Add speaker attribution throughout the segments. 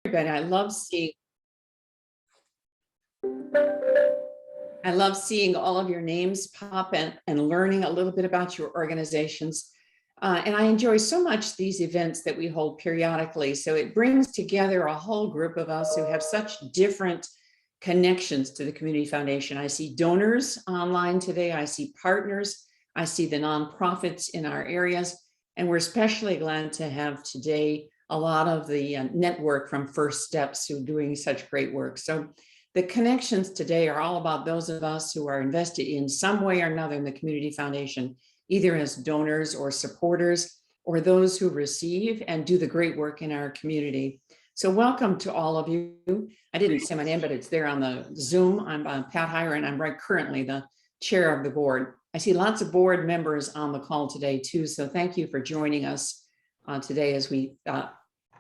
Speaker 1: everybody. I love seeing all of your names pop and learning a little bit about your organizations. And I enjoy so much these events that we hold periodically. So it brings together a whole group of us who have such different connections to the Community Foundation. I see donors online today. I see partners. I see the nonprofits in our areas. And we're especially glad to have today a lot of the network from First Steps who are doing such great work. So the connections today are all about those of us who are invested in some way or another in the Community Foundation, either as donors or supporters, or those who receive and do the great work in our community. So welcome to all of you. I didn't say my name, but it's there on the Zoom. I'm Pat Heyer, and I'm currently the chair of the board. I see lots of board members on the call today too, so thank you for joining us today as we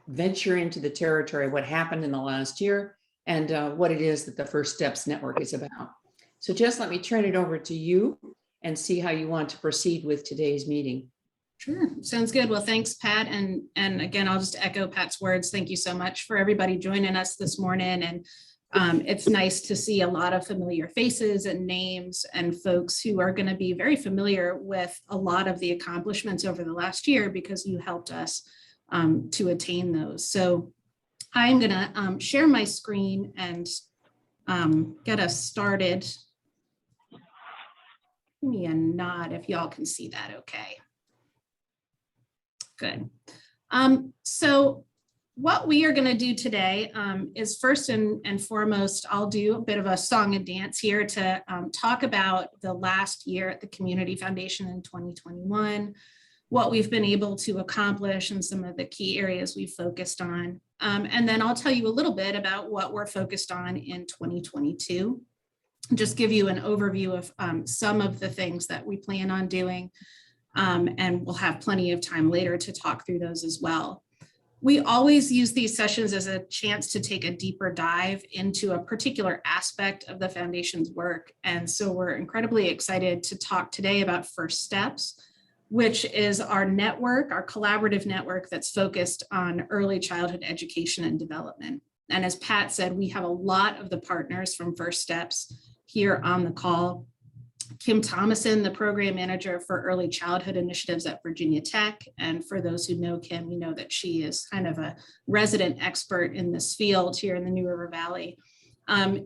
Speaker 1: venture into the territory of what happened in the last year and what it is that the First Steps Network is about. So just let me turn it over to you and see how you want to proceed with today's meeting.
Speaker 2: Sure, sounds good. Well, thanks, Pat. And again, I'll just echo Pat's words. Thank you so much for everybody joining us this morning. And it's nice to see a lot of familiar faces and names and folks who are going to be very familiar with a lot of the accomplishments over the last year because you helped us to attain those. So I'm going to share my screen and get us started. Give me a nod if y'all can see that okay. Good. So what we are going to do today is first and foremost, I'll do a bit of a song and dance here to talk about the last year at the Community Foundation in 2021, what we've been able to accomplish and some of the key areas we've focused on. And then I'll tell you a little bit about what we're focused on in 2022. Just give you an overview of some of the things that we plan on doing. And we'll have plenty of time later to talk through those as well. We always use these sessions as a chance to take a deeper dive into a particular aspect of the foundation's work. And so we're incredibly excited to talk today about First Steps, which is our network, our collaborative network that's focused on early childhood education and development. And as Pat said, we have a lot of the partners from First Steps here on the call. Kim Thomason, the program manager for early childhood initiatives at Virginia Tech. And for those who know Kim, you know that she is kind of a resident expert in this field here in the New River Valley,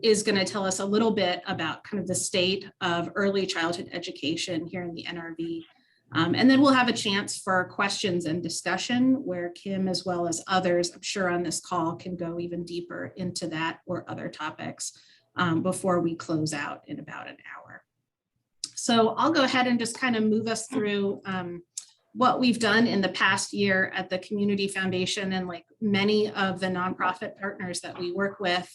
Speaker 2: is going to tell us a little bit about kind of the state of early childhood education here in the NRV. And then we'll have a chance for questions and discussion where Kim, as well as others, I'm sure on this call, can go even deeper into that or other topics before we close out in about an hour. So I'll go ahead and just kind of move us through what we've done in the past year at the Community Foundation and like many of the nonprofit partners that we work with.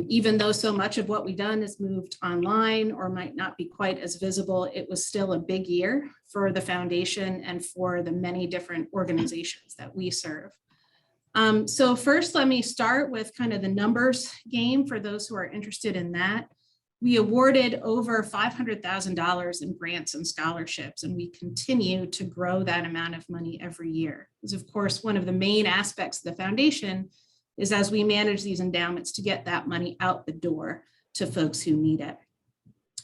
Speaker 2: Even though so much of what we've done is moved online or might not be quite as visible, it was still a big year for the foundation and for the many different organizations that we serve. So first, let me start with kind of the numbers game for those who are interested in that. We awarded over $500,000 in grants and scholarships, and we continue to grow that amount of money every year. Because of course, one of the main aspects of the foundation is as we manage these endowments to get that money out the door to folks who need it.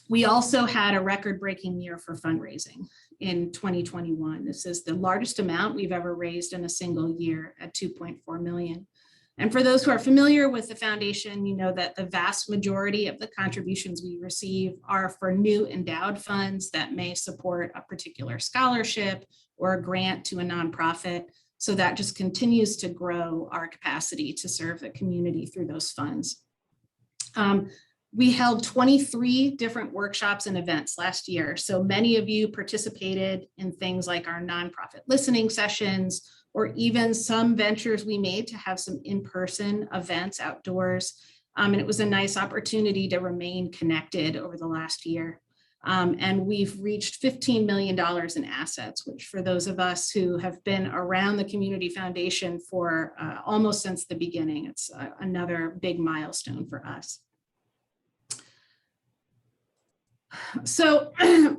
Speaker 2: We also had a record-breaking year for fundraising in 2021. This is the largest amount we've ever raised in a single year at $2.4 million. And for those who are familiar with the foundation, you know that the vast majority of the contributions we receive are for new endowed funds that may support a particular scholarship or a grant to a nonprofit. So that just continues to grow our capacity to serve the community through those funds. We held 23 different workshops and events last year. So many of you participated in things like our nonprofit listening sessions, or even some ventures we made to have some in-person events outdoors. And it was a nice opportunity to remain connected over the last year. And we've reached $15 million in assets, which for those of us who have been around the Community Foundation for almost since the beginning, it's another big milestone for us. So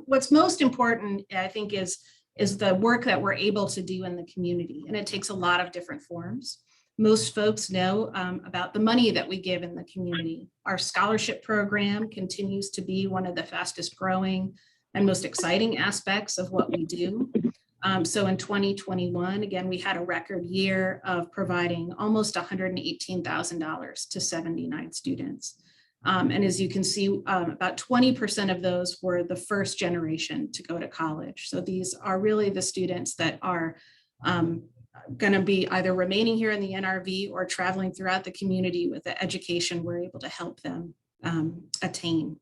Speaker 2: what's most important, I think, is the work that we're able to do in the community. And it takes a lot of different forms. Most folks know about the money that we give in the community. Our scholarship program continues to be one of the fastest growing and most exciting aspects of what we do. So in 2021, again, we had a record year of providing almost $118,000 to 79 students. And as you can see, about 20% of those were the first generation to go to college. So these are really the students that are going to be either remaining here in the NRV or traveling throughout the community with the education we're able to help them attain.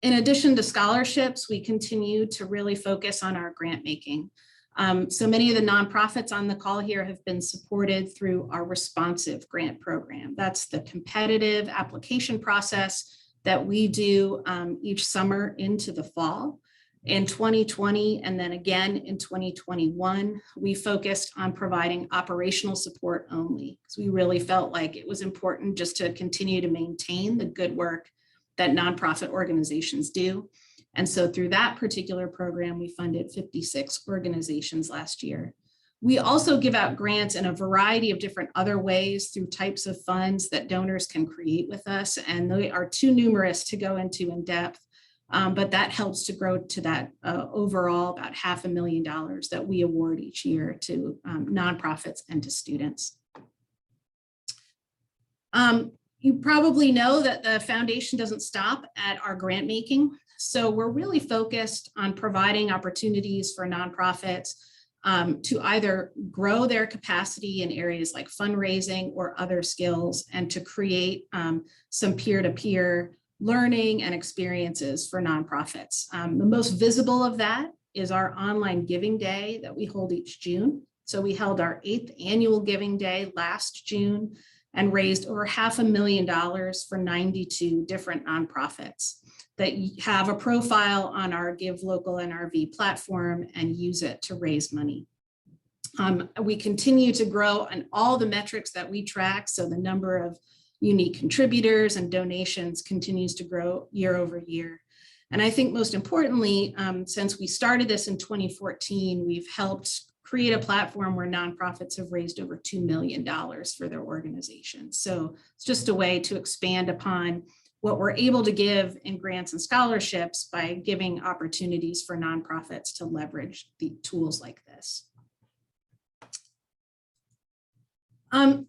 Speaker 2: In addition to scholarships, we continue to really focus on our grant making. So many of the nonprofits on the call here have been supported through our responsive grant program. That's the competitive application process that we do each summer into the fall. In 2020 and then again in 2021, we focused on providing operational support only because we really felt like it was important just to continue to maintain the good work that nonprofit organizations do. And so through that particular program, we funded 56 organizations last year. We also give out grants in a variety of different other ways through types of funds that donors can create with us. And they are too numerous to go into in depth. But that helps to grow to that overall about $500,000 that we award each year to nonprofits and to students. You probably know that the foundation doesn't stop at our grant making. So we're really focused on providing opportunities for nonprofits to either grow their capacity in areas like fundraising or other skills and to create some peer-to-peer learning and experiences for nonprofits. The most visible of that is our online giving day that we hold each June. So we held our 8th annual giving day last June and raised over $500,000 for 92 different nonprofits that have a profile on our Give Local NRV platform and use it to raise money. We continue to grow on all the metrics that we track. So the number of unique contributors and donations continues to grow year over year. And I think most importantly, since we started this in 2014, we've helped create a platform where nonprofits have raised over $2 million for their organizations. So it's just a way to expand upon what we're able to give in grants and scholarships by giving opportunities for nonprofits to leverage the tools like this.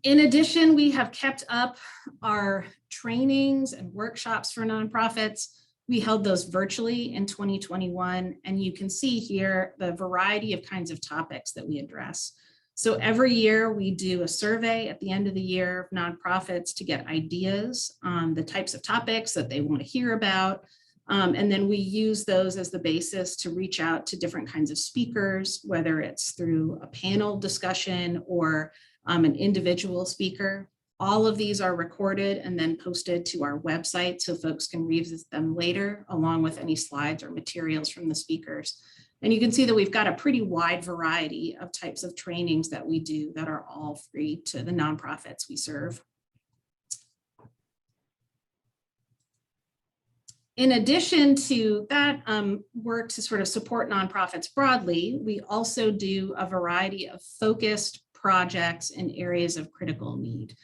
Speaker 2: In addition, we have kept up our trainings and workshops for nonprofits. We held those virtually in 2021, and you can see here the variety of kinds of topics that we address. So every year we do a survey at the end of the year of nonprofits to get ideas on the types of topics that they want to hear about. And then we use those as the basis to reach out to different kinds of speakers, whether it's through a panel discussion or an individual speaker. All of these are recorded and then posted to our website so folks can revisit them later, along with any slides or materials from the speakers. And you can see that we've got a pretty wide variety of types of trainings that we do that are all free to the nonprofits we serve. In addition to that work to sort of support nonprofits broadly, we also do a variety of focused projects in areas of critical need.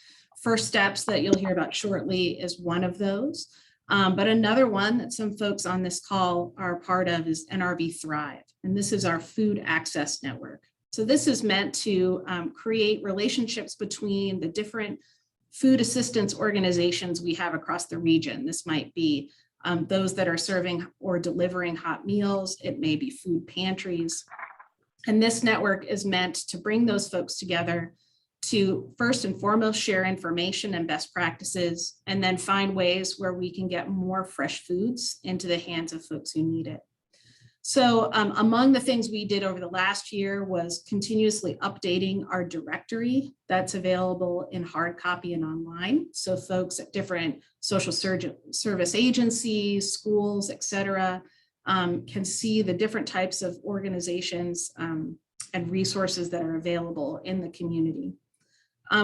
Speaker 2: First Steps that you'll hear about shortly is one of those. But another one that some folks on this call are part of is Nrv Thrive. And this is our food access network. So this is meant to create relationships between the different food assistance organizations we have across the region. This might be those that are serving or delivering hot meals. It may be food pantries. And this network is meant to bring those folks together to first and foremost share information and best practices, and then find ways where we can get more fresh foods into the hands of folks who need it. So among the things we did over the last year was continuously updating our directory that's available in hard copy and online. So folks at different social service agencies, schools, et cetera, can see the different types of organizations and resources that are available in the community.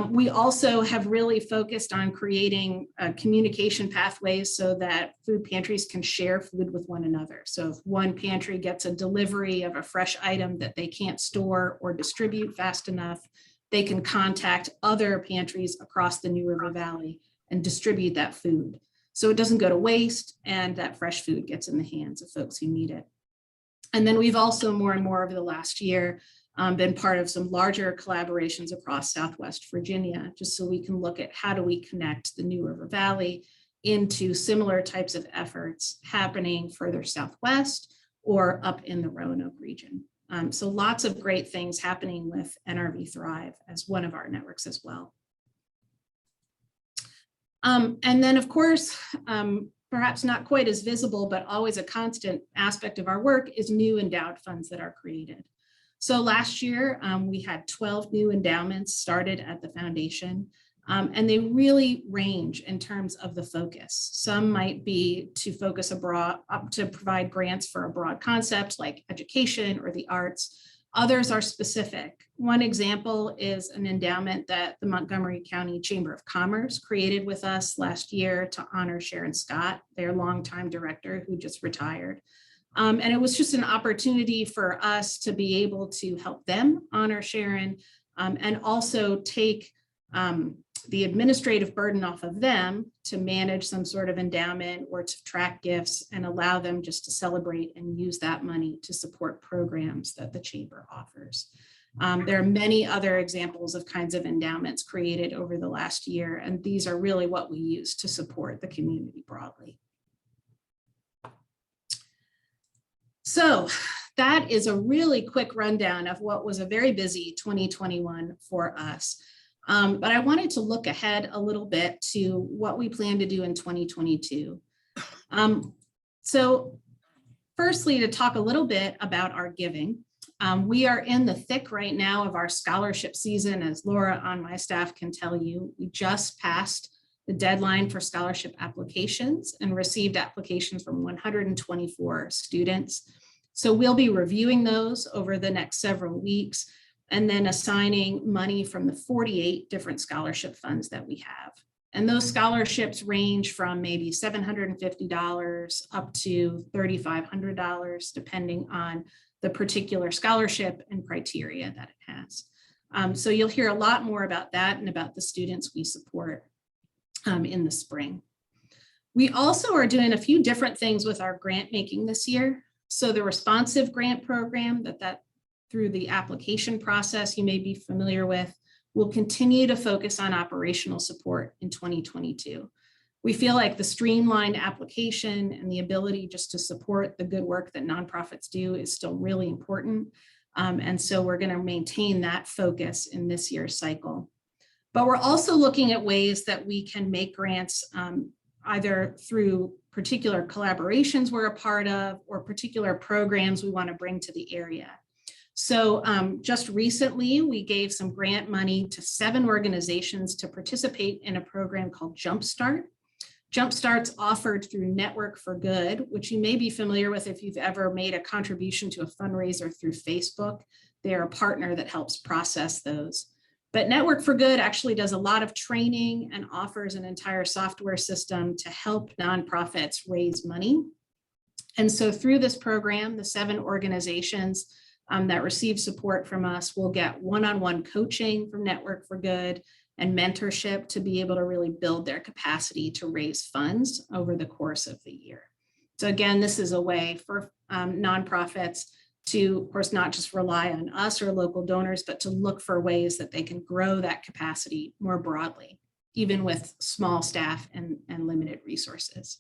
Speaker 2: We also have really focused on creating communication pathways so that food pantries can share food with one another. So if one pantry gets a delivery of a fresh item that they can't store or distribute fast enough, they can contact other pantries across the New River Valley and distribute that food. So it doesn't go to waste, and that fresh food gets in the hands of folks who need it. And then we've also more and more over the last year been part of some larger collaborations across Southwest Virginia, just so we can look at how do we connect the New River Valley into similar types of efforts happening further southwest or up in the Roanoke region. So lots of great things happening with Nrv Thrive as one of our networks as well. And then, of course, perhaps not quite as visible, but always a constant aspect of our work is new endowed funds that are created. So last year, we had 12 new endowments started at the foundation, and they really range in terms of the focus. Some might be to focus abroad, to provide grants for a broad concept like education or the arts. Others are specific. One example is an endowment that the Montgomery County Chamber of Commerce created with us last year to honor Sharon Scott, their longtime director who just retired. And it was just an opportunity for us to be able to help them honor Sharon, and also take the administrative burden off of them to manage some sort of endowment or to track gifts, and allow them just to celebrate and use that money to support programs that the chamber offers. There are many other examples of kinds of endowments created over the last year, and these are really what we use to support the community broadly. So that is a really quick rundown of what was a very busy 2021 for us. But I wanted to look ahead a little bit to what we plan to do in 2022. So firstly, to talk a little bit about our giving. We are in the thick right now of our scholarship season, as Laura on my staff can tell you. We just passed the deadline for scholarship applications and received applications from 124 students. So we'll be reviewing those over the next several weeks, and then assigning money from the 48 different scholarship funds that we have. And those scholarships range from maybe $750 up to $3,500, depending on the particular scholarship and criteria that it has. So you'll hear a lot more about that and about the students we support in the spring. We also are doing a few different things with our grant making this year. So the responsive grant program that through the application process you may be familiar with, will continue to focus on operational support in 2022. We feel like the streamlined application and the ability just to support the good work that nonprofits do is still really important. And so we're going to maintain that focus in this year's cycle. But we're also looking at ways that we can make grants either through particular collaborations we're a part of or particular programs we want to bring to the area. So just recently, we gave some grant money to 7 organizations to participate in a program called Jumpstart. Jumpstart's offered through Network for Good, which you may be familiar with if you've ever made a contribution to a fundraiser through Facebook. They're a partner that helps process those. But Network for Good actually does a lot of training and offers an entire software system to help nonprofits raise money. And so through this program, the 7 organizations that receive support from us will get one-on-one coaching from Network for Good and mentorship to be able to really build their capacity to raise funds over the course of the year. So again, this is a way for nonprofits to, of course, not just rely on us or local donors, but to look for ways that they can grow that capacity more broadly, even with small staff and limited resources.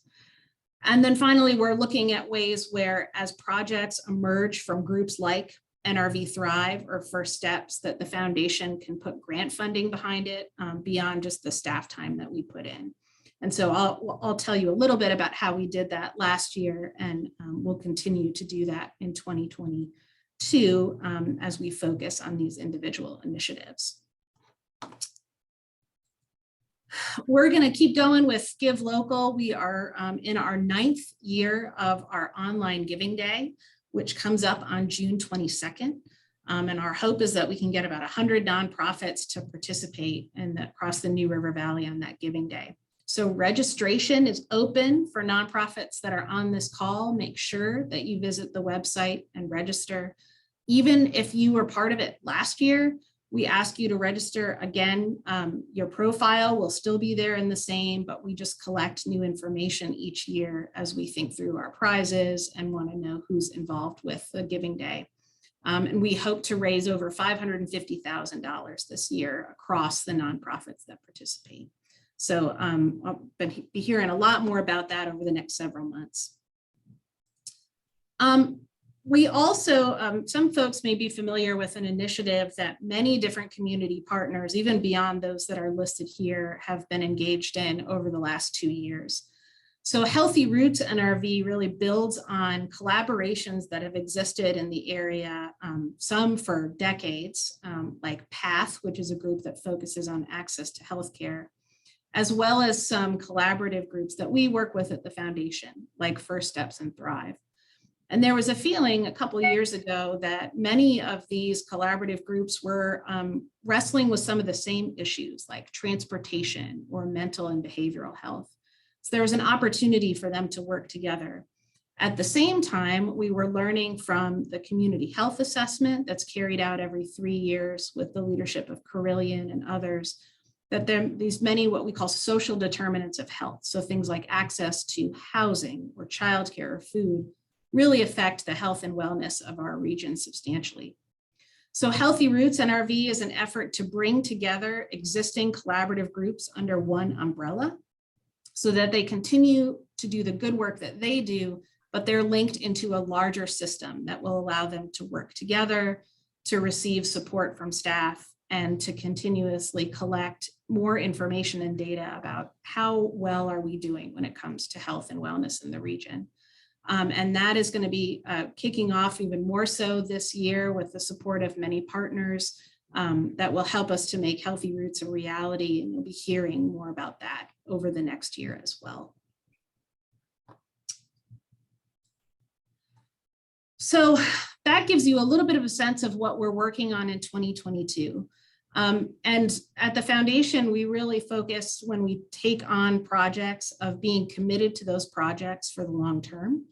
Speaker 2: And then finally, we're looking at ways where as projects emerge from groups like Nrv Thrive or First Steps, that the foundation can put grant funding behind it beyond just the staff time that we put in. And so I'll tell you a little bit about how we did that last year, and we'll continue to do that in 2022 as we focus on these individual initiatives. We're going to keep going with Give Local. We are in our 9th year of our online giving day, which comes up on June 22nd. And our hope is that we can get about 100 nonprofits to participate across the New River Valley on that giving day. So registration is open for nonprofits that are on this call. Make sure that you visit the website and register. Even if you were part of it last year, We ask you to register again. Your profile will still be there in the same, but we just collect new information each year as we think through our prizes and want to know who's involved with the giving day. And we hope to raise over $550,000 this year across the nonprofits that participate. So I'll be hearing a lot more about that over the next several months. We also, some folks may be familiar with an initiative that many different community partners, even beyond those that are listed here, have been engaged in over the last 2 years. So Healthy Roots NRV really builds on collaborations that have existed in the area, some for decades, like PATH, which is a group that focuses on access to healthcare, as well as some collaborative groups that we work with at the foundation, like First Steps and Thrive. And there was a feeling a couple of years ago that many of these collaborative groups were wrestling with some of the same issues like transportation or mental and behavioral health. So there was an opportunity for them to work together. At the same time, we were learning from the community health assessment that's carried out every 3 years with the leadership of Carillion and others, that there are these many what we call social determinants of health. So things like access to housing or childcare or food really affect the health and wellness of our region substantially. So Healthy Roots NRV is an effort to bring together existing collaborative groups under one umbrella so that they continue to do the good work that they do, but they're linked into a larger system that will allow them to work together, to receive support from staff, and to continuously collect more information and data about how well are we doing when it comes to health and wellness in the region. And that is going to be kicking off even more so this year with the support of many partners that will help us to make Healthy Roots a reality. And you'll be hearing more about that over the next year as well. So that gives you a little bit of a sense of what we're working on in 2022. And at the foundation, we really focus when we take on projects of being committed to those projects for the long term.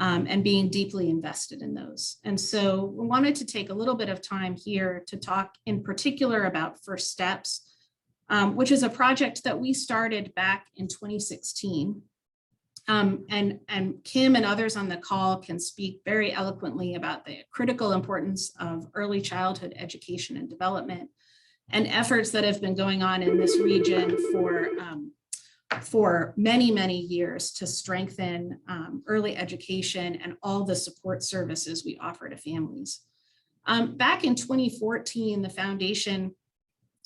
Speaker 2: And being deeply invested in those. And so we wanted to take a little bit of time here to talk in particular about First Steps, which is a project that we started back in 2016. And Kim and others on the call can speak very eloquently about the critical importance of early childhood education and development and efforts that have been going on in this region for many, many years to strengthen early education and all the support services we offer to families. Back in 2014, the foundation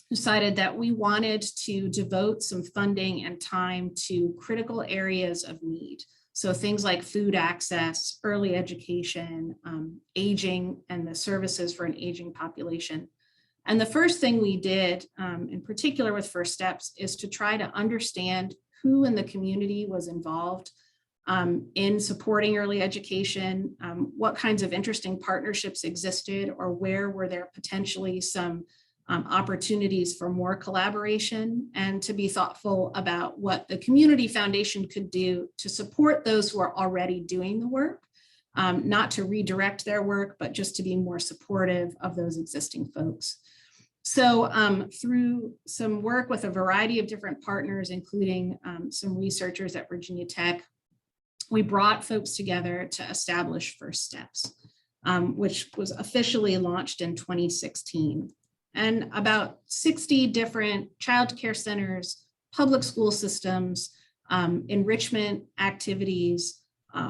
Speaker 2: decided that we wanted to devote some funding and time to critical areas of need. So things like food access, early education, aging, and the services for an aging population. And the first thing we did, in particular with First Steps, is to try to understand who in the community was involved in supporting early education, what kinds of interesting partnerships existed, or where were there potentially some opportunities for more collaboration, and to be thoughtful about what the community foundation could do to support those who are already doing the work, not to redirect their work, but just to be more supportive of those existing folks. So through some work with a variety of different partners, including some researchers at Virginia Tech, we brought folks together to establish First Steps, which was officially launched in 2016. And about 60 different childcare centers, public school systems, enrichment activities,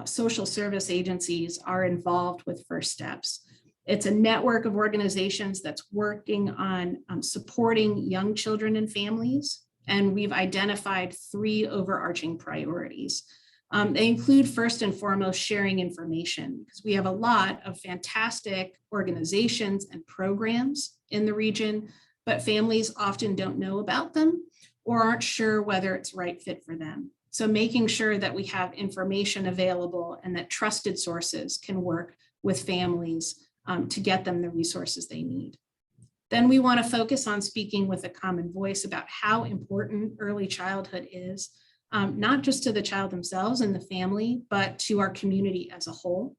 Speaker 2: social service agencies are involved with First Steps. It's a network of organizations that's working on supporting young children and families. And we've identified 3 overarching priorities. They include, first and foremost, sharing information, because we have a lot of fantastic organizations and programs in the region, but families often don't know about them or aren't sure whether it's the right fit for them. So making sure that we have information available and that trusted sources can work with families to get them the resources they need. Then we want to focus on speaking with a common voice about how important early childhood is, not just to the child themselves and the family, but to our community as a whole.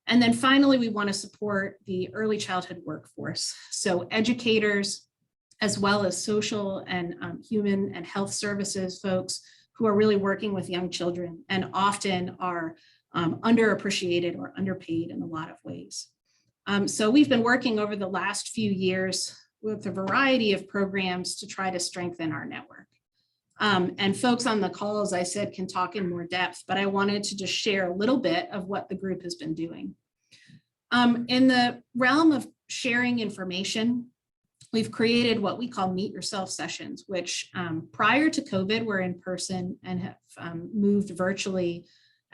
Speaker 2: And then finally, we want to support the early childhood workforce. So educators, as well as social and human and health services folks who are really working with young children and often are underappreciated or underpaid in a lot of ways. So we've been working over the last few years with a variety of programs to try to strengthen our network. And folks on the call, as I said, can talk in more depth, but I wanted to just share a little bit of what the group has been doing. In the realm of sharing information, we've created what we call Meet Yourself sessions, which prior to COVID were in person and have moved virtually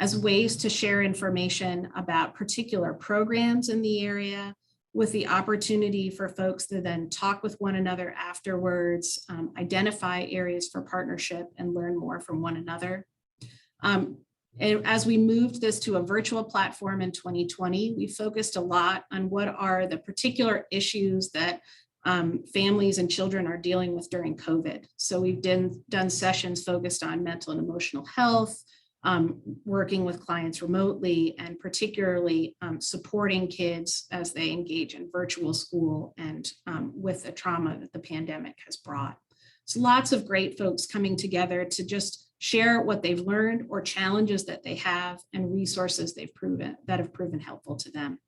Speaker 2: as ways to share information about particular programs in the area, with the opportunity for folks to then talk with one another afterwards, identify areas for partnership and learn more from one another. And as we moved this to a virtual platform in 2020, we focused a lot on what are the particular issues that families and children are dealing with during COVID. So we've done sessions focused on mental and emotional health, working with clients remotely, and particularly supporting kids as they engage in virtual school and with the trauma that the pandemic has brought. So lots of great folks coming together to just share what they've learned or challenges that they have and resources that have proven helpful to them.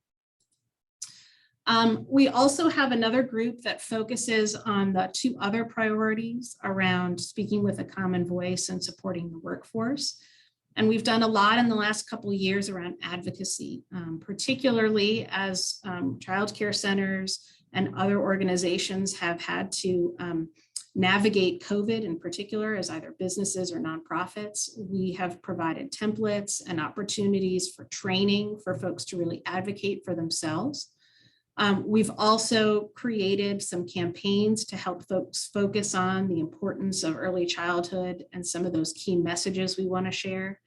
Speaker 2: We also have another group that focuses on the two other priorities around speaking with a common voice and supporting the workforce. And we've done a lot in the last couple of years around advocacy, particularly as childcare centers and other organizations have had to navigate COVID in particular as either businesses or nonprofits. We have provided templates and opportunities for training for folks to really advocate for themselves. We've also created some campaigns to help folks focus on the importance of early childhood and some of those key messages we want to share.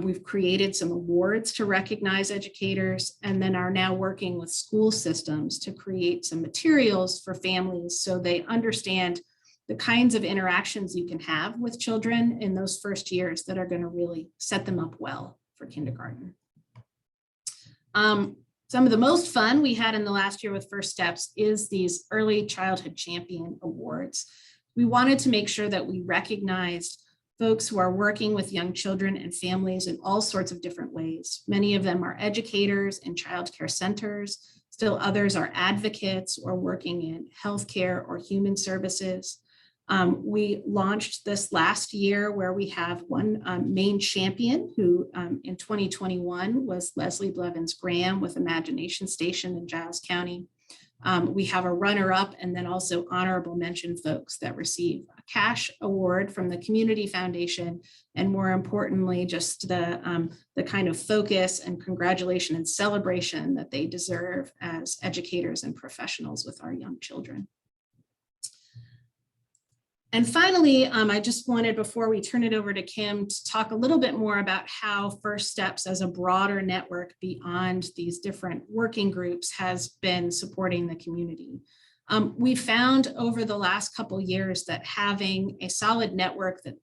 Speaker 2: We've created some awards to recognize educators, and then are now working with school systems to create some materials for families so they understand the kinds of interactions you can have with children in those first years that are going to really set them up well for kindergarten. Some of the most fun we had in the last year with First Steps is these Early Childhood Champion Awards. We wanted to make sure that we recognized folks who are working with young children and families in all sorts of different ways. Many of them are educators in childcare centers. Still others are advocates or working in healthcare or human services. We launched this last year where we have one main champion who in 2021 was Leslie Blevins Graham with Imagination Station in Giles County. We have a runner-up and then also honorable mention folks that receive a cash award from the Community Foundation, and more importantly, just the kind of focus and congratulation and celebration that they deserve as educators and professionals with our young children. And finally, I just wanted, before we turn it over to Kim, to talk a little bit more about how First Steps as a broader network beyond these different working groups has been supporting the community. We found over the last couple of years that having a solid network that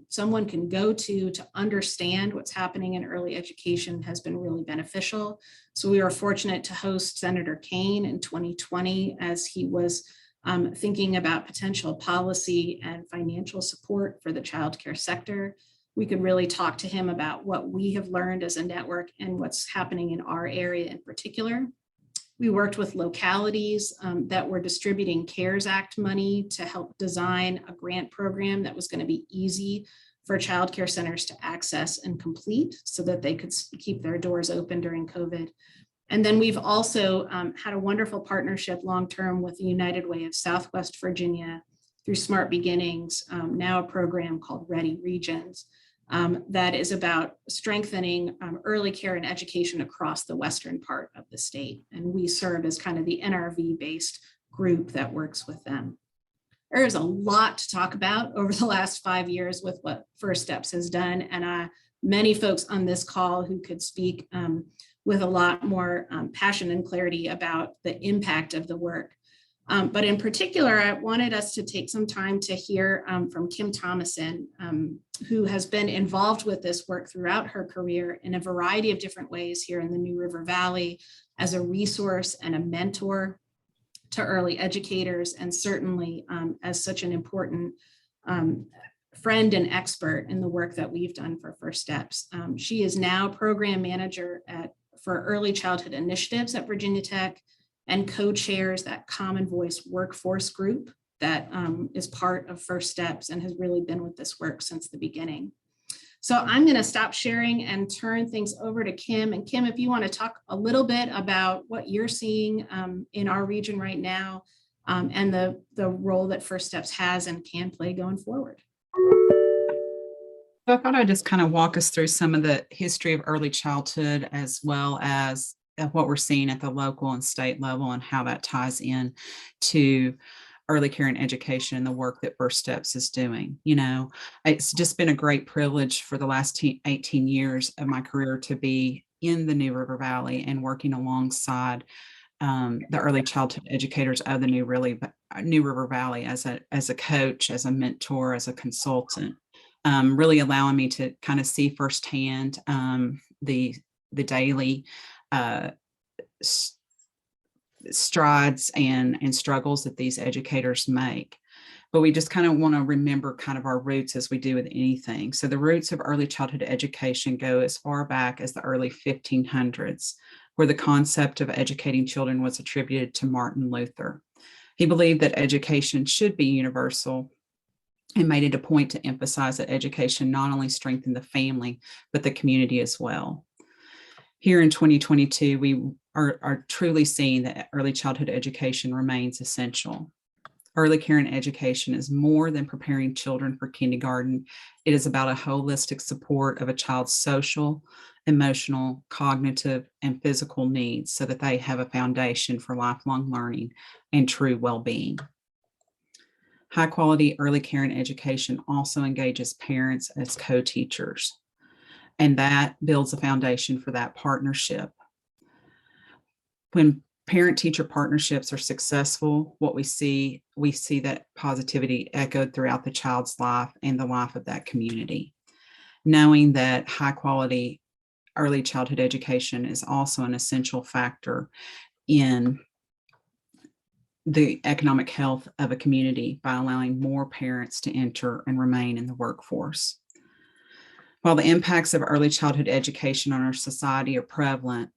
Speaker 2: someone can go to understand what's happening in early education has been really beneficial. So we were fortunate to host Senator Kaine in 2020 as he was thinking about potential policy and financial support for the childcare sector. We could really talk to him about what we have learned as a network and what's happening in our area in particular. We worked with localities that were distributing CARES Act money to help design a grant program that was going to be easy for childcare centers to access and complete so that they could keep their doors open during COVID. And then we've also had a wonderful partnership long-term with the United Way of Southwest Virginia through Smart Beginnings, now a program called Ready Regions that is about strengthening early care and education across the western part of the state. And we serve as kind of the NRV-based group that works with them. There's a lot to talk about over the last 5 years with what First Steps has done, and many folks on this call who could speak with a lot more passion and clarity about the impact of the work. But in particular, I wanted us to take some time to hear from Kim Thomason, who has been involved with this work throughout her career in a variety of different ways here in the New River Valley as a resource and a mentor to early educators, and certainly as such an important friend and expert in the work that we've done for First Steps. She is now program manager for early childhood initiatives at Virginia Tech, and co-chairs that Common Voice workforce group that is part of First Steps and has really been with this work since the beginning. So I'm going to stop sharing and turn things over to Kim. And Kim, if you want to talk a little bit about what you're seeing in our region right now and the role that First Steps has and can play going forward.
Speaker 3: So I thought I'd just kind of walk us through some of the history of early childhood, as well as what we're seeing at the local and state level and how that ties in to early care and education and the work that First Steps is doing. You know, it's just been a great privilege for the last 18 years of my career to be in the New River Valley and working alongside the early childhood educators of the New River Valley as a coach, as a mentor, as a consultant, really allowing me to kind of see firsthand the daily strides and struggles that these educators make. But we just kind of want to remember kind of our roots as we do with anything. So the roots of early childhood education go as far back as the early 1500s, where the concept of educating children was attributed to Martin Luther. He believed that education should be universal and made it a point to emphasize that education not only strengthened the family, but the community as well. Here in 2022, we are truly seeing that early childhood education remains essential. Early care and education is more than preparing children for kindergarten. It is about a holistic support of a child's social, emotional, cognitive, and physical needs so that they have a foundation for lifelong learning and true well-being. High quality early care and education also engages parents as co-teachers, and that builds a foundation for that partnership. When parent-teacher partnerships are successful, what we see that positivity echoed throughout the child's life and the life of that community. Knowing that high-quality early childhood education is also an essential factor in the economic health of a community by allowing more parents to enter and remain in the workforce. While the impacts of early childhood education on our society are prevalent,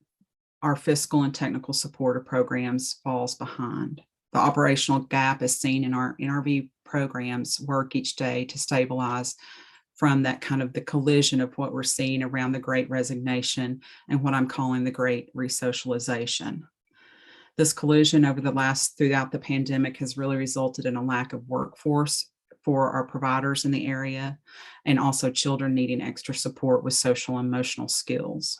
Speaker 3: our fiscal and technical support of programs falls behind. The operational gap is seen in our Nrv programs work each day to stabilize from that kind of the collision of what we're seeing around the Great Resignation and what I'm calling the Great Resocialization. This collision throughout the pandemic has really resulted in a lack of workforce for our providers in the area, and also children needing extra support with social and emotional skills.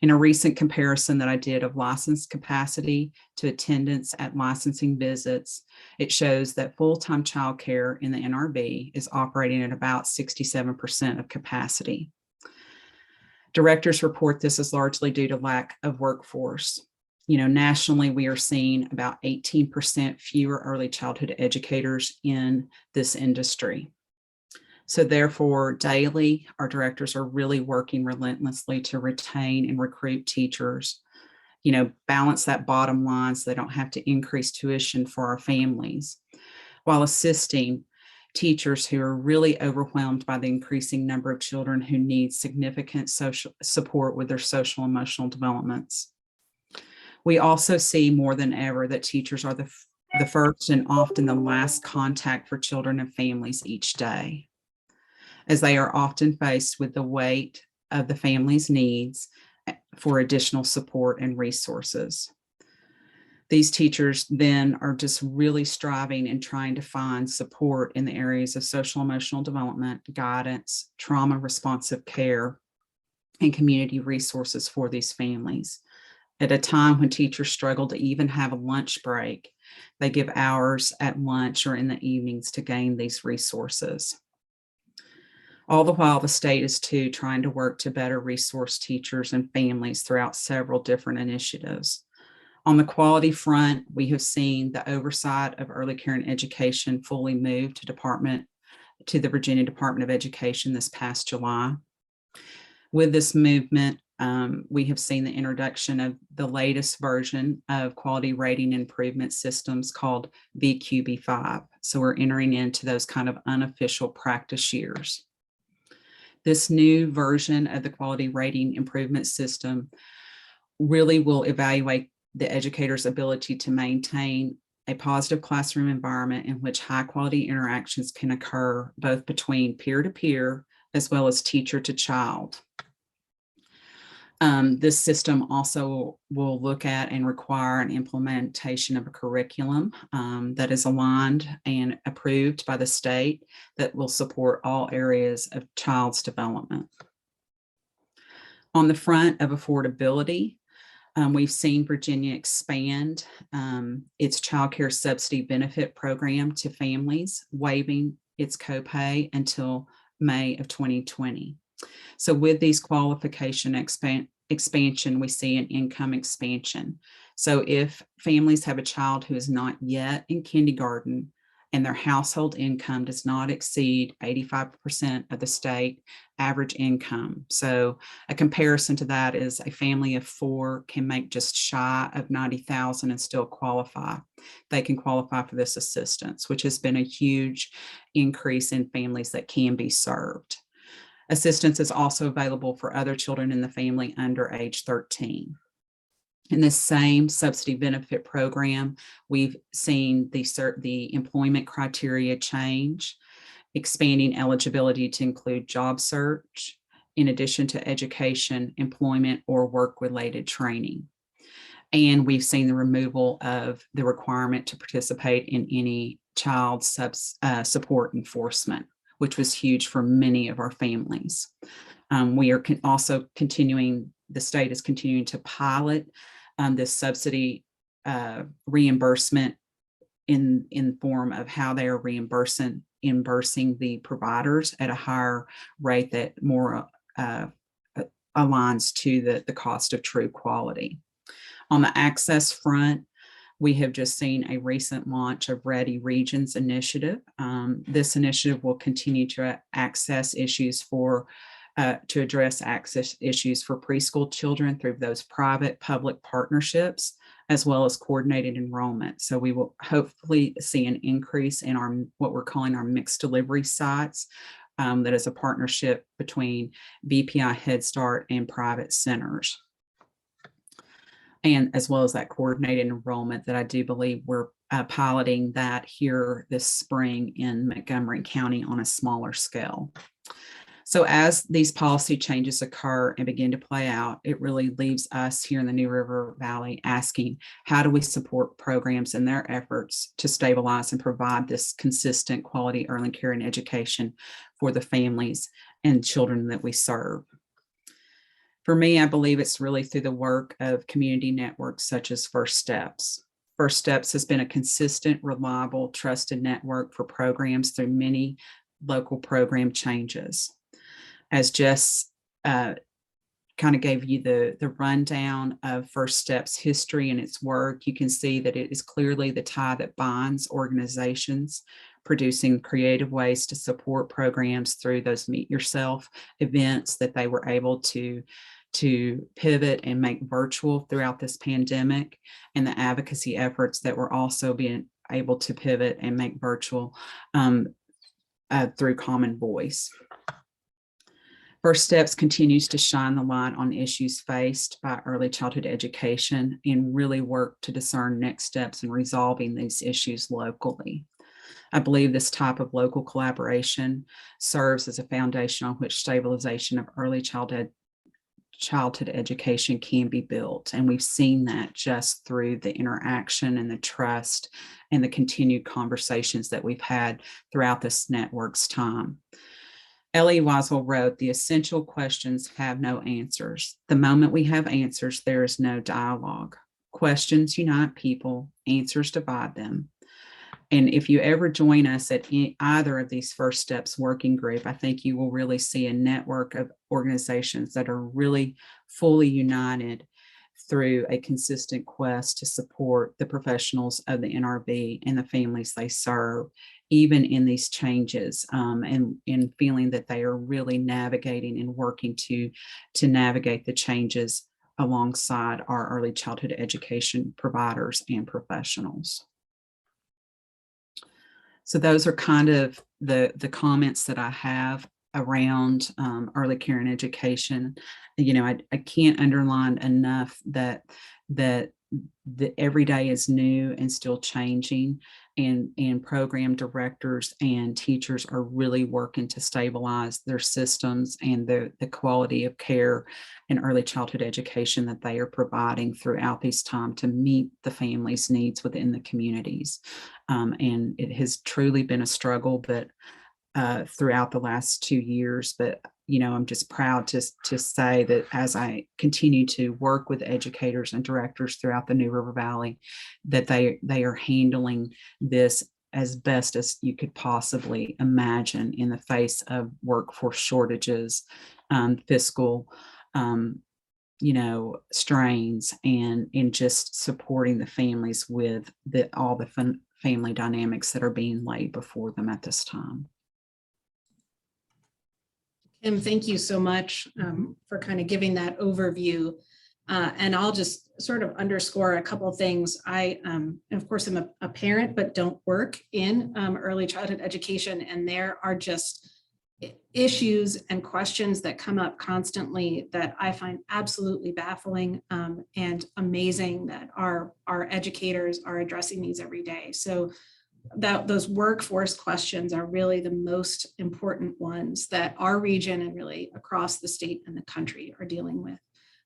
Speaker 3: In a recent comparison that I did of license capacity to attendance at licensing visits, it shows that full-time childcare in the NRV is operating at about 67% of capacity. Directors report this is largely due to lack of workforce. You know, nationally, we are seeing about 18% fewer early childhood educators in this industry. So therefore, daily, our directors are really working relentlessly to retain and recruit teachers, you know, balance that bottom line so they don't have to increase tuition for our families, while assisting teachers who are really overwhelmed by the increasing number of children who need significant social support with their social emotional developments. We also see more than ever that teachers are the first and often the last contact for children and families each day, as they are often faced with the weight of the family's needs for additional support and resources. These teachers then are just really striving and trying to find support in the areas of social emotional development, guidance, trauma responsive care, and community resources for these families. At a time when teachers struggle to even have a lunch break, they give hours at lunch or in the evenings to gain these resources. All the while, the state is too trying to work to better resource teachers and families throughout several different initiatives. On the quality front, we have seen the oversight of early care and education fully move to the Virginia Department of Education this past July. With this movement, we have seen the introduction of the latest version of quality rating improvement systems called VQB5. So we're entering into those kind of unofficial practice years. This new version of the quality rating improvement system really will evaluate the educator's ability to maintain a positive classroom environment in which high quality interactions can occur both between peer to peer as well as teacher to child. This system also will look at and require an implementation of a curriculum that is aligned and approved by the state that will support all areas of child's development. On the front of affordability, we've seen Virginia expand its child care subsidy benefit program to families, waiving its copay until May of 2020. So with these qualification expansion, we see an income expansion. So if families have a child who is not yet in kindergarten and their household income does not exceed 85% of the state average income. So a comparison to that is a family of 4 can make just shy of 90,000 and still qualify. They can qualify for this assistance, which has been a huge increase in families that can be served. Assistance is also available for other children in the family under age 13. In this same subsidy benefit program, we've seen the employment criteria change, expanding eligibility to include job search, in addition to education, employment, or work-related training. And we've seen the removal of the requirement to participate in any child support enforcement, which was huge for many of our families. We are also continuing, the state is continuing to pilot this subsidy reimbursement in form of how they are reimbursing the providers at a higher rate that more aligns to the cost of true quality. On the access front, we have just seen a recent launch of Ready Regions initiative. This initiative will continue to to address access issues for preschool children through those private-public partnerships, as well as coordinated enrollment. So we will hopefully see an increase in what we're calling our mixed delivery sites. That is a partnership between BPI Head Start and private centers. And as well as that coordinated enrollment that I do believe we're piloting that here this spring in Montgomery County on a smaller scale. So as these policy changes occur and begin to play out, it really leaves us here in the New River Valley asking, how do we support programs in their efforts to stabilize and provide this consistent quality early care and education for the families and children that we serve? For me, I believe it's really through the work of community networks such as First Steps. First Steps has been a consistent, reliable, trusted network for programs through many local program changes. As Jess kind of gave you the rundown of First Steps history and its work, you can see that it is clearly the tie that binds organizations producing creative ways to support programs through those Meet Yourself events that they were able to pivot and make virtual throughout this pandemic, and the advocacy efforts that were also being able to pivot and make virtual through Common Voice. First Steps continues to shine the light on issues faced by early childhood education and really work to discern next steps in resolving these issues locally. I believe this type of local collaboration serves as a foundation on which stabilization of early childhood education can be built. And we've seen that just through the interaction and the trust and the continued conversations that we've had throughout this network's time. Ellie Weisel wrote, "The essential questions have no answers. The moment we have answers, there is no dialogue. Questions unite people, answers divide them." And if you ever join us at either of these First Steps working group, I think you will really see a network of organizations that are really fully united, through a consistent quest to support the professionals of the NRV and the families they serve, even in these changes, and in feeling that they are really navigating and working to navigate the changes alongside our early childhood education providers and professionals. So those are kind of the comments that I have around early care and education. You know, I can't underline enough that the every day is new and still changing, and program directors and teachers are really working to stabilize their systems and the quality of care and early childhood education that they are providing throughout this time to meet the families' needs within the communities. And it has truly been a struggle, but throughout the last 2 years. But you know, I'm just proud to say that as I continue to work with educators and directors throughout the New River Valley, that they are handling this as best as you could possibly imagine in the face of workforce shortages, fiscal, you know, strains, and in just supporting the families with all the family dynamics that are being laid before them at this time.
Speaker 2: Kim, thank you so much for kind of giving that overview. And I'll just sort of underscore a couple of things. I, of course, am a parent, but don't work in early childhood education. And there are just issues and questions that come up constantly that I find absolutely baffling, and amazing that our educators are addressing these every day. So that those workforce questions are really the most important ones that our region and really across the state and the country are dealing with.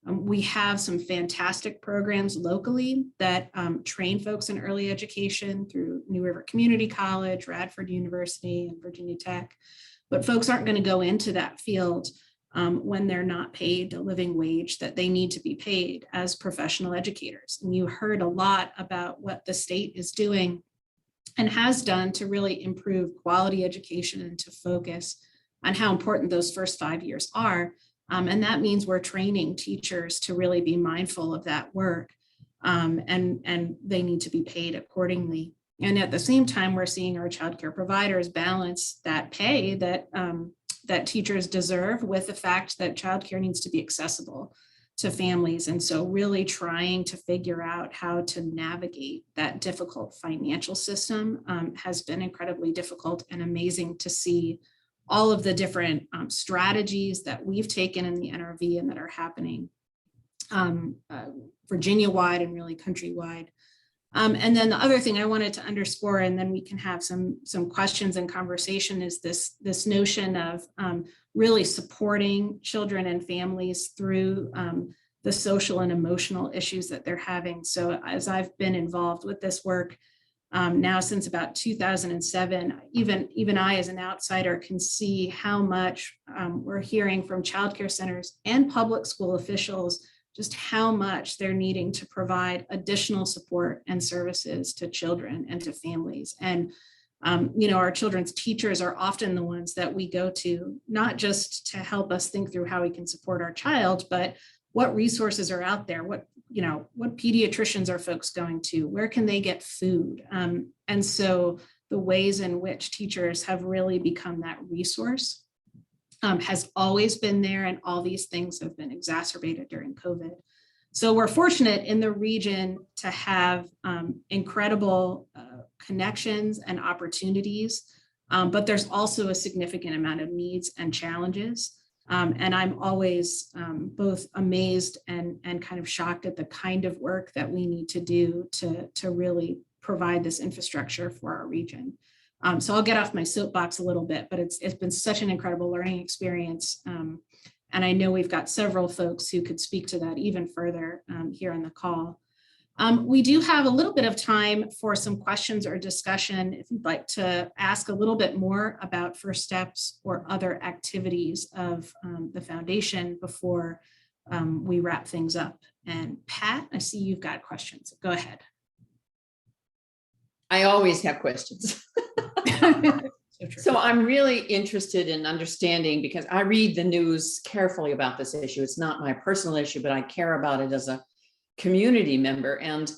Speaker 2: We have some fantastic programs locally that train folks in early education through New River Community College, Radford University, and Virginia Tech. But folks aren't going to go into that field when they're not paid a living wage that they need to be paid as professional educators. And you heard a lot about what the state is doing and has done to really improve quality education and to focus on how important those first 5 years are. And that means we're training teachers to really be mindful of that work, and they need to be paid accordingly. And at the same time, we're seeing our childcare providers balance that pay that, that teachers deserve with the fact that childcare needs to be accessible to families. And so really trying to figure out how to navigate that difficult financial system has been incredibly difficult, and amazing to see all of the different strategies that we've taken in the NRV and that are happening Virginia-wide and really countrywide. And then the other thing I wanted to underscore, and then we can have some questions and conversation, is this notion of really supporting children and families through the social and emotional issues that they're having. So as I've been involved with this work now since about 2007, even I as an outsider can see how much we're hearing from childcare centers and public school officials, just how much they're needing to provide additional support and services to children and to families. And you know, our children's teachers are often the ones that we go to, not just to help us think through how we can support our child, but what resources are out there, what pediatricians are folks going to, where can they get food? And so the ways in which teachers have really become that resource has always been there, and all these things have been exacerbated during COVID. So we're fortunate in the region to have incredible connections and opportunities, but there's also a significant amount of needs and challenges. And I'm always both amazed and kind of shocked at the kind of work that we need to do to really provide this infrastructure for our region. So I'll get off my soapbox a little bit, but it's been such an incredible learning experience. And I know we've got several folks who could speak to that even further here on the call. We do have a little bit of time for some questions or discussion if you'd like to ask a little bit more about first steps or other activities of the foundation before we wrap things up. And Pat, I see you've got questions. Go ahead.
Speaker 1: I always have questions. So I'm really interested in understanding, because I read the news carefully about this issue. It's not my personal issue, but I care about it as a community member and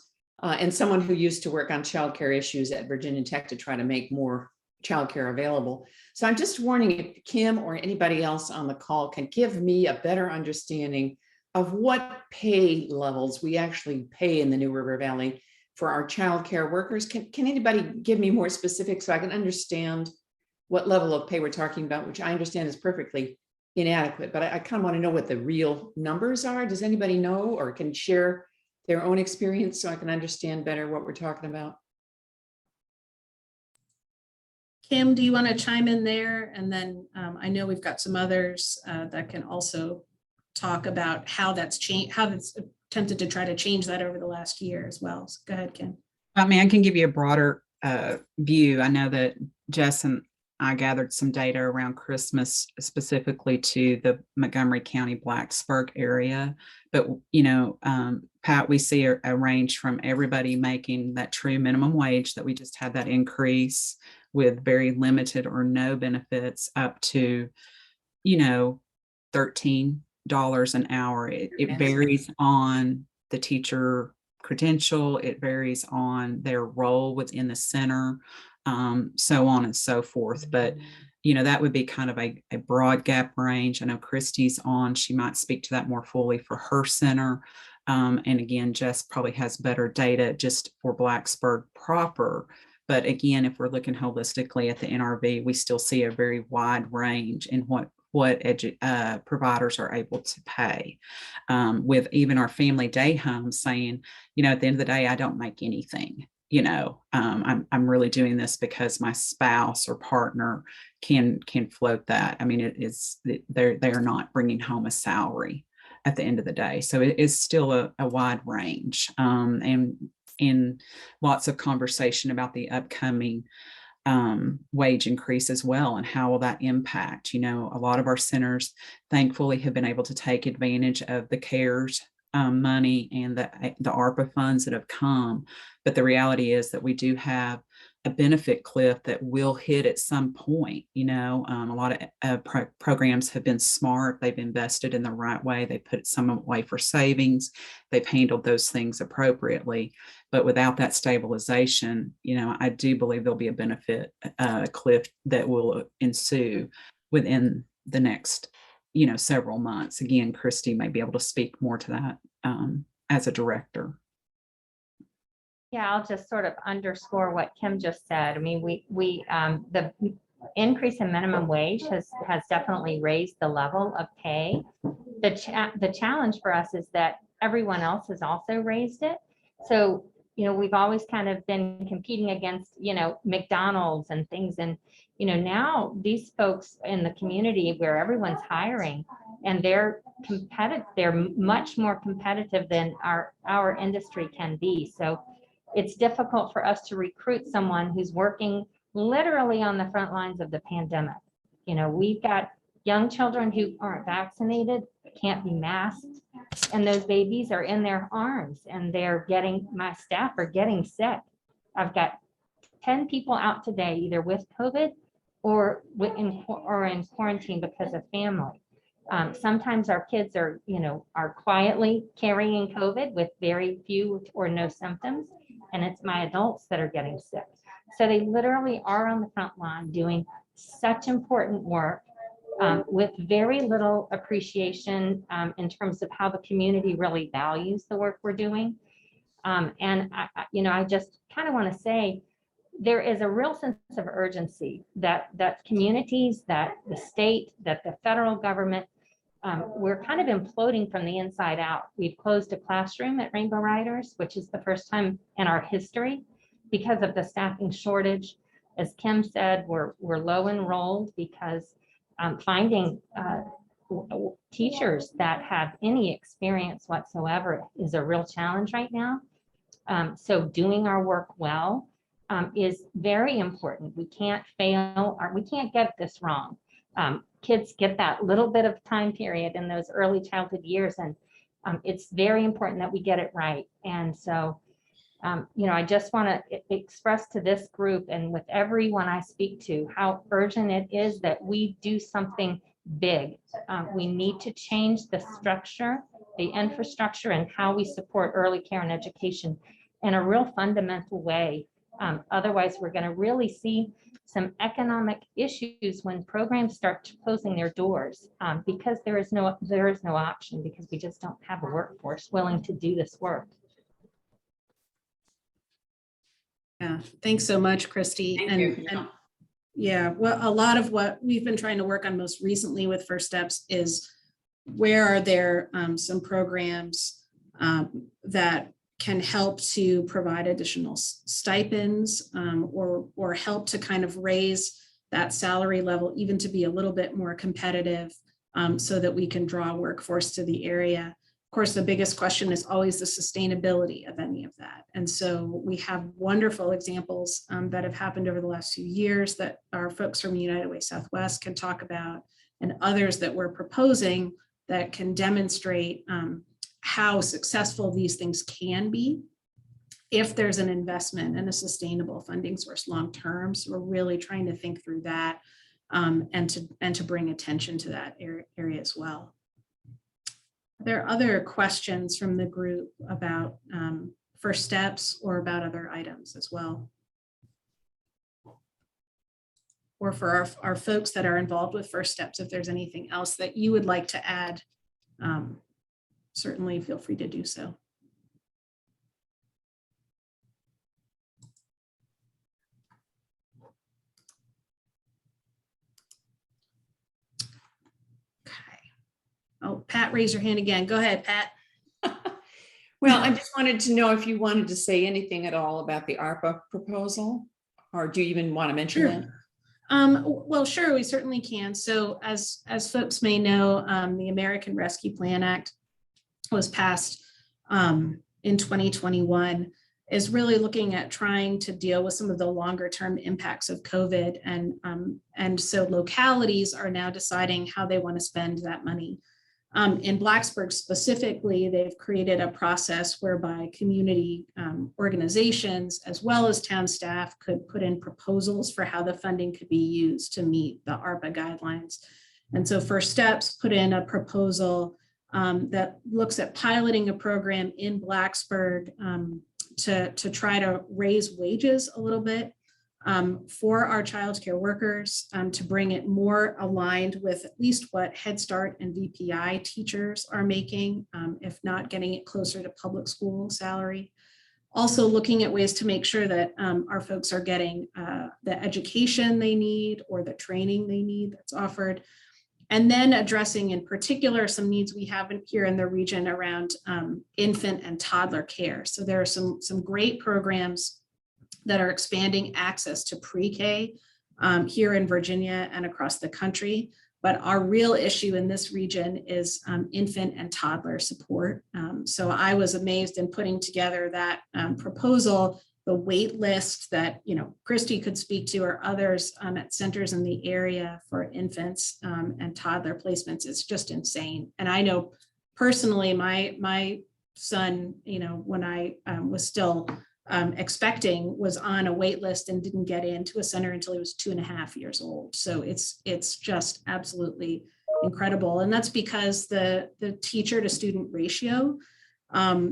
Speaker 1: someone who used to work on childcare issues at Virginia Tech to try to make more childcare available. So I'm just wondering if Kim or anybody else on the call can give me a better understanding of what pay levels we actually pay in the New River Valley for our childcare workers. Can anybody give me more specifics so I can understand what level of pay we're talking about, which I understand is perfectly inadequate, but I kind of want to know what the real numbers are. Does anybody know or can share their own experience so I can understand better what we're talking about?
Speaker 2: Kim, do you want to chime in there? And then I know we've got some others that can also talk about how that's changed, how that's attempted to try to change that over the last year as well. So go ahead, Kim.
Speaker 3: I mean, I can give you a broader view. I know that Jess and I gathered some data around Christmas specifically to the Montgomery County Blacksburg area. But, Pat, we see a range from everybody making that true minimum wage that we just had that increase with very limited or no benefits up to, $13 an hour. It varies on the teacher credential. It varies on their role within the center, so on and so forth. But, that would be kind of a broad gap range. I know Christy's on. She might speak to that more fully for her center. And again, Jess probably has better data just for Blacksburg proper. But again, if we're looking holistically at the NRV, we still see a very wide range in what providers are able to pay, with even our family day homes saying, at the end of the day, I don't make anything. I'm really doing this because my spouse or partner can float that. I mean, they're not bringing home a salary at the end of the day. So it is still a wide range, and in lots of conversation about the upcoming wage increase as well, and how will that impact. A lot of our centers thankfully have been able to take advantage of the CARES money and the ARPA funds that have come. But the reality is that we do have a benefit cliff that will hit at some point. A lot of programs have been smart. They've invested in the right way. They put some away for savings. They've handled those things appropriately. But without that stabilization, I do believe there'll be a benefit cliff that will ensue within the next, several months. Again, Christy may be able to speak more to that as a director.
Speaker 4: Yeah, I'll just sort of underscore what Kim just said. I mean, the increase in minimum wage has definitely raised the level of pay. The challenge for us is that everyone else has also raised it. So, we've always kind of been competing against, McDonald's and things. And, now these folks in the community where everyone's hiring and they're competitive, they're much more competitive than our industry can be. So it's difficult for us to recruit someone who's working literally on the front lines of the pandemic. We've got young children who aren't vaccinated, can't be masked, and those babies are in their arms and my staff are getting sick. I've got 10 people out today, either with COVID or in quarantine because of family. Sometimes our kids are quietly carrying COVID with very few or no symptoms, and it's my adults that are getting sick. So they literally are on the front line doing such important work with very little appreciation in terms of how the community really values the work we're doing. And I just kind of want to say there is a real sense of urgency that communities, that the state, that the federal government, we're kind of imploding from the inside out. We've closed a classroom at Rainbow Riders, which is the first time in our history because of the staffing shortage. As Kim said, we're low enrolled because finding teachers that have any experience whatsoever is a real challenge right now. So doing our work well is very important. We can't fail, or we can't get this wrong. Kids get that little bit of time period in those early childhood years, and it's very important that we get it right. And so, I just want to express to this group and with everyone I speak to how urgent it is that we do something big. We need to change the structure the infrastructure and how we support early care and education in a real fundamental way. Otherwise, we're going to really see some economic issues when programs start closing their doors, because there is no option, because we just don't have a workforce willing to do this work.
Speaker 2: Yeah, thanks so much, Christy.
Speaker 1: Thank
Speaker 2: And,
Speaker 1: you.
Speaker 2: and yeah, well, a lot of what we've been trying to work on most recently with First Steps is where are there some programs that can help to provide additional stipends or help to kind of raise that salary level even to be a little bit more competitive, so that we can draw workforce to the area. Of course, the biggest question is always the sustainability of any of that. And so we have wonderful examples that have happened over the last few years that our folks from United Way Southwest can talk about, and others that we're proposing that can demonstrate how successful these things can be if there's an investment and a sustainable funding source long-term. So we're really trying to think through that and to bring attention to that area as well. Are there other questions from the group about First Steps or about other items as well? Or for our folks that are involved with First Steps, if there's anything else that you would like to add, certainly feel free to do so. Okay. Oh, Pat, raise your hand again. Go ahead, Pat.
Speaker 1: Well, I just wanted to know if you wanted to say anything at all about the ARPA proposal, or do you even want to mention that?
Speaker 2: Well, sure, we certainly can. So as folks may know, the American Rescue Plan Act was passed in 2021, is really looking at trying to deal with some of the longer term impacts of COVID. And so localities are now deciding how they want to spend that money. In Blacksburg specifically, they've created a process whereby community organizations as well as town staff could put in proposals for how the funding could be used to meet the ARPA guidelines. And so First Steps put in a proposal that looks at piloting a program in Blacksburg to try to raise wages a little bit for our childcare workers, to bring it more aligned with at least what Head Start and VPI teachers are making, if not getting it closer to public school salary. Also looking at ways to make sure that our folks are getting the education they need or the training they need that's offered. And then addressing in particular some needs we have here in the region around infant and toddler care. So there are some great programs that are expanding access to pre-K here in Virginia and across the country. But our real issue in this region is infant and toddler support. So I was amazed in putting together that proposal, the wait list that Christy could speak to, or others at centers in the area for infants and toddler placements. It's just insane. And I know personally, my son, when I was still expecting, was on a wait list and didn't get into a center until he was 2.5 years old. So it's just absolutely incredible. And that's because the teacher to student ratio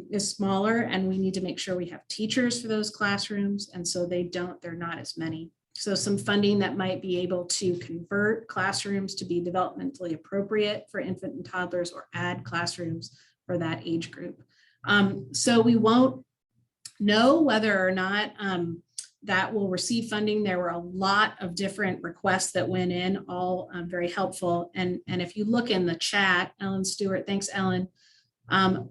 Speaker 2: is smaller, and we need to make sure we have teachers for those classrooms. And so they're not as many. So some funding that might be able to convert classrooms to be developmentally appropriate for infant and toddlers, or add classrooms for that age group. So we won't know whether or not that will receive funding. There were a lot of different requests that went in, all very helpful. And if you look in the chat, Ellen Stewart, thanks Ellen,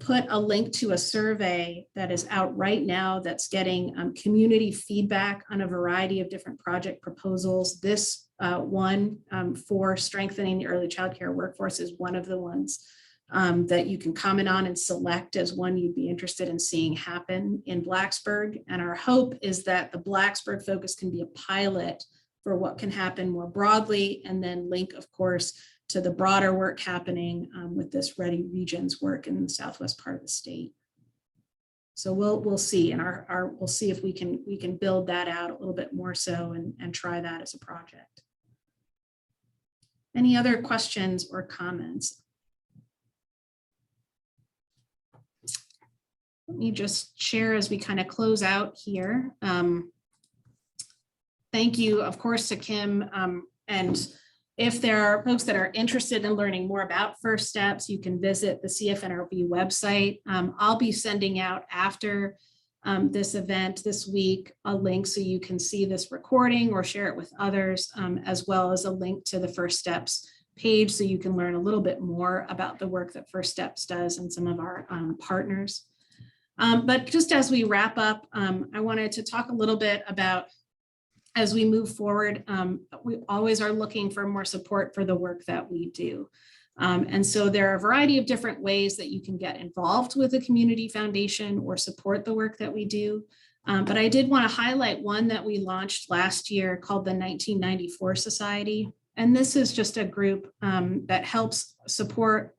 Speaker 2: put a link to a survey that is out right now that's getting community feedback on a variety of different project proposals. This one for strengthening the early childcare workforce is one of the ones that you can comment on and select as one you'd be interested in seeing happen in Blacksburg. And our hope is that the Blacksburg focus can be a pilot for what can happen more broadly, and then link, of course, to the broader work happening with this Ready Regions work in the southwest part of the state. So we'll see, and we'll see if we can build that out a little bit more so and try that as a project. Any other questions or comments? let me just share as we kind of close out here. Thank you, of course, to Kim. And if there are folks that are interested in learning more about First Steps, you can visit the CFNRB website. I'll be sending out after this event this week a link so you can see this recording or share it with others, as well as a link to the First Steps page so you can learn a little bit more about the work that First Steps does and some of our partners. But just as we wrap up, I wanted to talk a little bit about, as we move forward, we always are looking for more support for the work that we do. And so there are a variety of different ways that you can get involved with the community foundation or support the work that we do. But I did want to highlight one that we launched last year called the 1994 Society. And this is just a group that helps support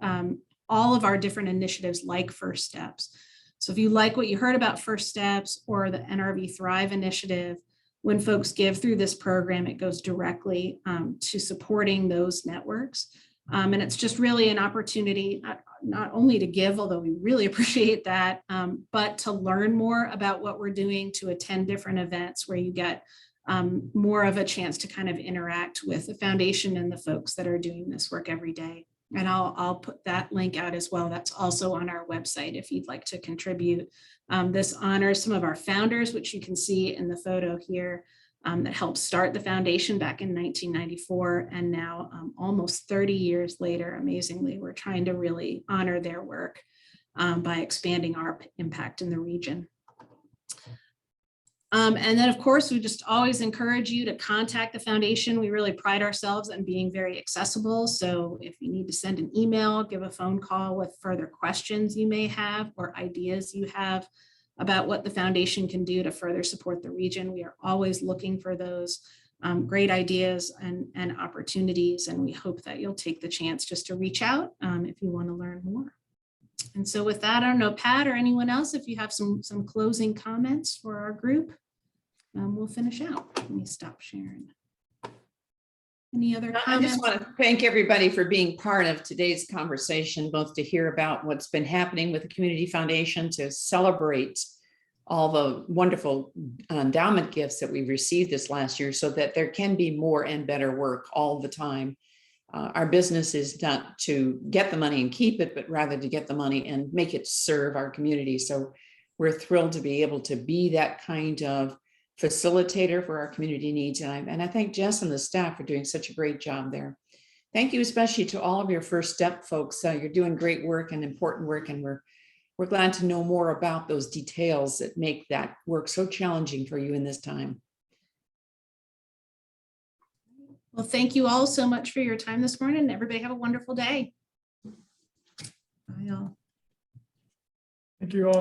Speaker 2: all of our different initiatives like First Steps. So if you like what you heard about First Steps or the Nrv Thrive initiative, when folks give through this program, it goes directly to supporting those networks. And it's just really an opportunity not only to give, although we really appreciate that, but to learn more about what we're doing, to attend different events where you get more of a chance to kind of interact with the foundation and the folks that are doing this work every day. And I'll put that link out as well. That's also on our website if you'd like to contribute. This honors some of our founders, which you can see in the photo here, that helped start the foundation back in 1994. And now almost 30 years later, amazingly, we're trying to really honor their work by expanding our impact in the region. And then, of course, we just always encourage you to contact the foundation. We really pride ourselves on being very accessible. So if you need to send an email, give a phone call with further questions you may have or ideas you have about what the foundation can do to further support the region, we are always looking for those great ideas and opportunities. And we hope that you'll take the chance just to reach out if you want to learn more. And so with that, I don't know, Pat or anyone else, if you have some closing comments for our group, we'll finish out. Let me stop sharing. Any other comments?
Speaker 1: I just want to thank everybody for being part of today's conversation, both to hear about what's been happening with the Community Foundation, to celebrate all the wonderful endowment gifts that we've received this last year so that there can be more and better work all the time. Our business is not to get the money and keep it, but rather to get the money and make it serve our community. So we're thrilled to be able to be that kind of facilitator for our community needs. And I thank Jess and the staff for doing such a great job there. Thank you especially to all of your First Step folks. You're doing great work and important work, and we're glad to know more about those details that make that work so challenging for you in this time.
Speaker 2: Well, thank you all so much for your time this morning. Everybody have a wonderful day. Bye all.
Speaker 5: Thank you all.